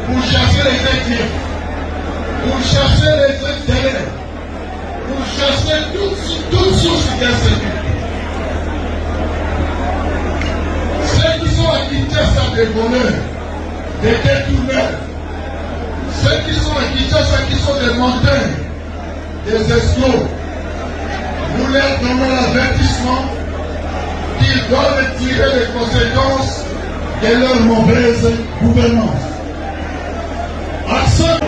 pour chasser les chrétiens, pour chasser les ténèbres, pour chasser toute source d'insécurité. Ceux qui sont à Kinshasa des voleurs, des détourneurs, ceux qui sont à Kinshasa qui sont des menteurs, des escrocs, nous leur donnons l'avertissement qu'ils doivent tirer les conséquences de leur mauvaise gouvernance. Accent.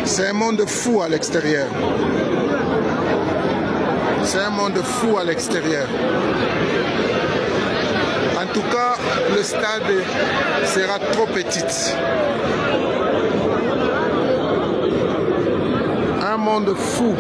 C'est un monde fou à l'extérieur. C'est un monde fou à l'extérieur. En tout cas, le stade sera trop petit. Un monde fou.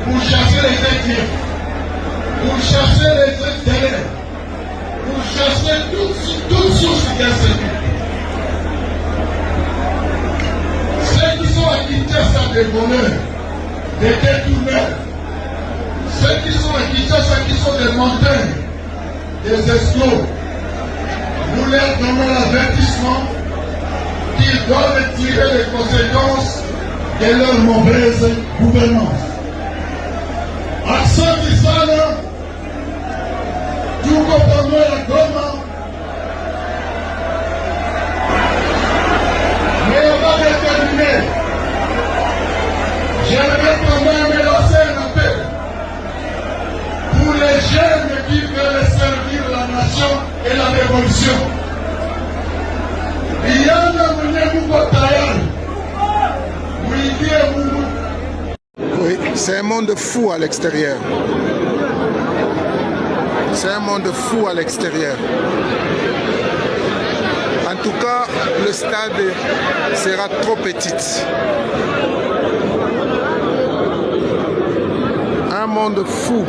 Pour chasser les chrétiens, pour chasser les ténèbres, pour chasser toute source d'insécurité. Ceux qui sont à Kinshasa des voleurs, des détourneurs, ceux qui sont à Kinshasa qui sont des menteurs, des escrocs, nous leur donnons l'avertissement qu'ils doivent tirer les conséquences de leur mauvaise gouvernance. Asante sana, tuko pamoja Goma, mais on va déterminer. J'aimerais quand même lancer un appel pour les jeunes qui veulent servir la nation et la révolution. Vijana mwenye muko tayari, muingie Mungu. Oui, c'est un monde fou à l'extérieur. C'est un monde fou à l'extérieur. En tout cas, le stade sera trop petit. Un monde fou.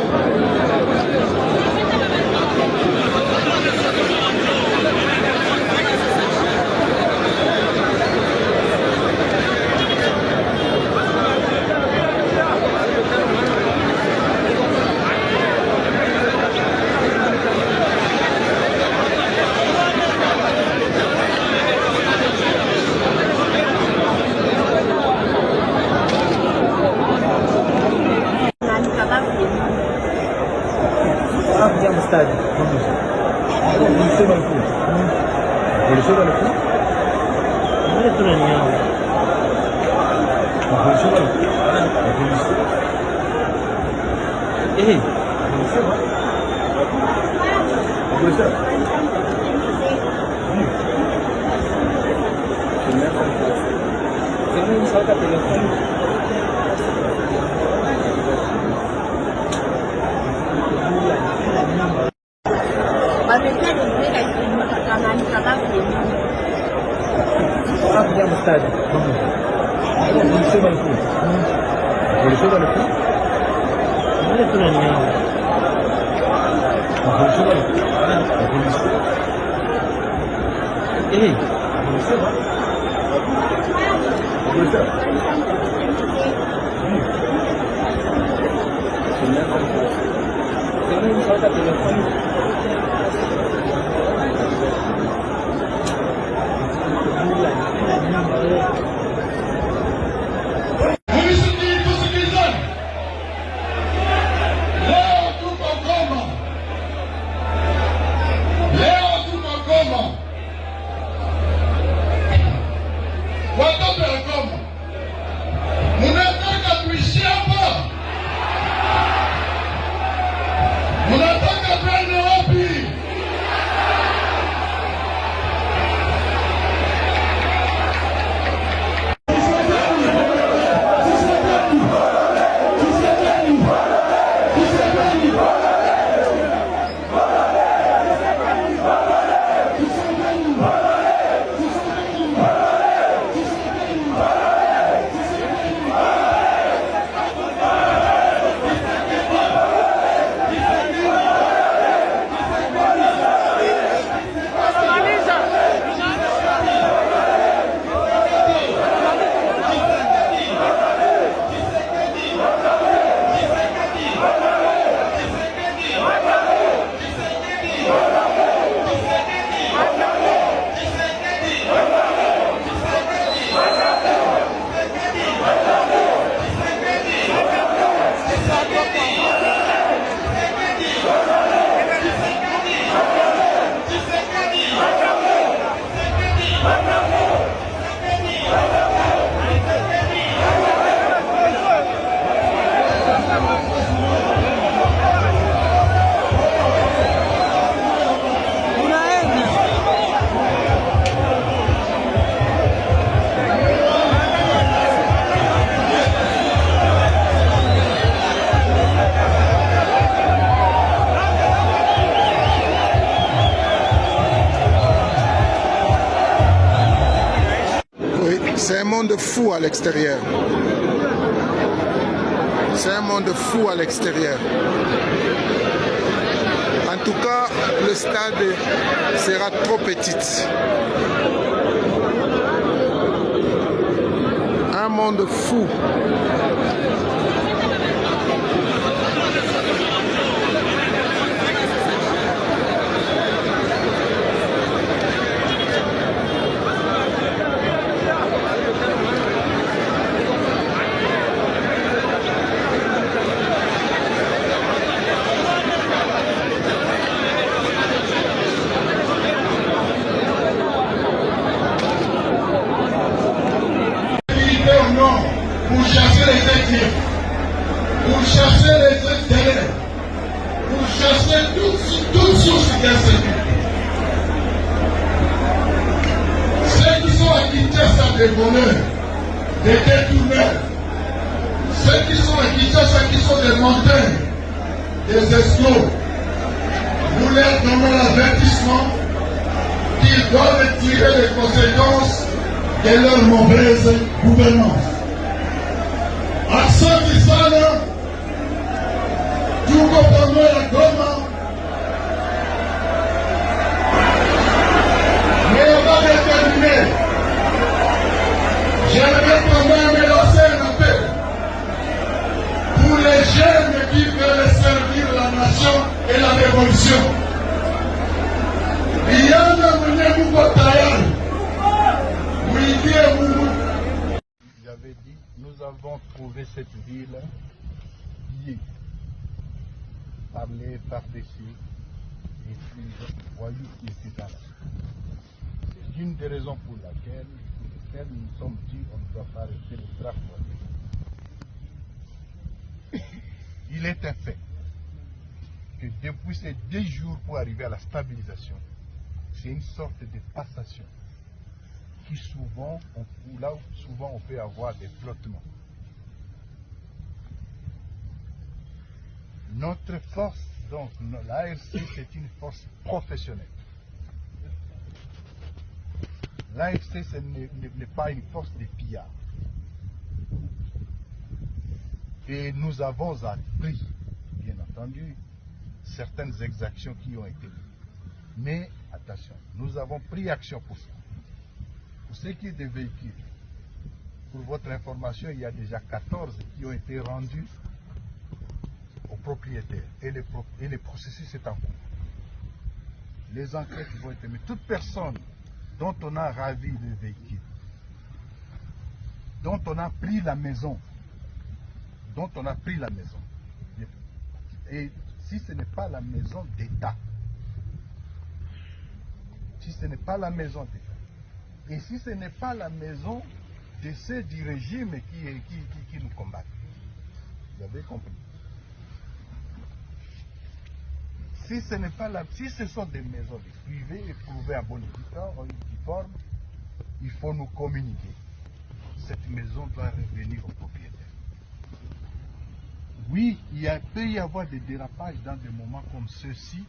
C'est un monde fou à l'extérieur. C'est un monde fou à l'extérieur. En tout cas, le stade sera trop petit. Un monde fou. Pour chasser les êtres, pour chasser les êtres, pour chasser toute source d'insécurité. Ceux qui sont à Kinshasa des voleurs, des détourneurs, ceux qui sont à Kinshasa qui sont des menteurs, des escrocs, nous leur donnons l'avertissement qu'ils doivent tirer les conséquences de leur mauvaise gouvernance. Asante sana, tuko pamoja Goma, mais on va déterminer. J'aimerais quand même lancer un appel pour les jeunes qui veulent servir la nation et la révolution. Vijana mwenye muko tayari, muingie Mungu. J'avais dit, nous avons trouvé cette ville liée, parlée par-dessus, et puis voyous ici dans la. une des raisons pour laquelle nous nous sommes dit qu'on ne doit pas arrêter le draft. Il est un fait que depuis ces 2 jours pour arriver à la stabilisation, c'est une sorte de passation qui souvent, là où souvent on peut avoir des flottements. Notre force, donc l'ARC, c'est une force professionnelle. L'ARC, ce n'est pas une force de pillards. Et nous avons appris, bien entendu, certaines exactions qui ont été dites. Mais attention, nous avons pris action pour ça. Pour ce qui est des véhicules, pour votre information, il y a déjà 14 qui ont été rendus aux propriétaires. Et le processus est en cours. Les enquêtes vont être... Mais toute personne dont on a ravi le véhicule, dont on a pris la maison, et si ce n'est pas la maison d'État, et si ce n'est pas la maison de ceux du régime qui nous combattent, vous avez compris. Si ce sont des maisons privées éprouvées à bon uniforme, il faut nous communiquer. Cette maison doit revenir au propriétaire. Oui, peut y avoir des dérapages dans des moments comme ceux-ci,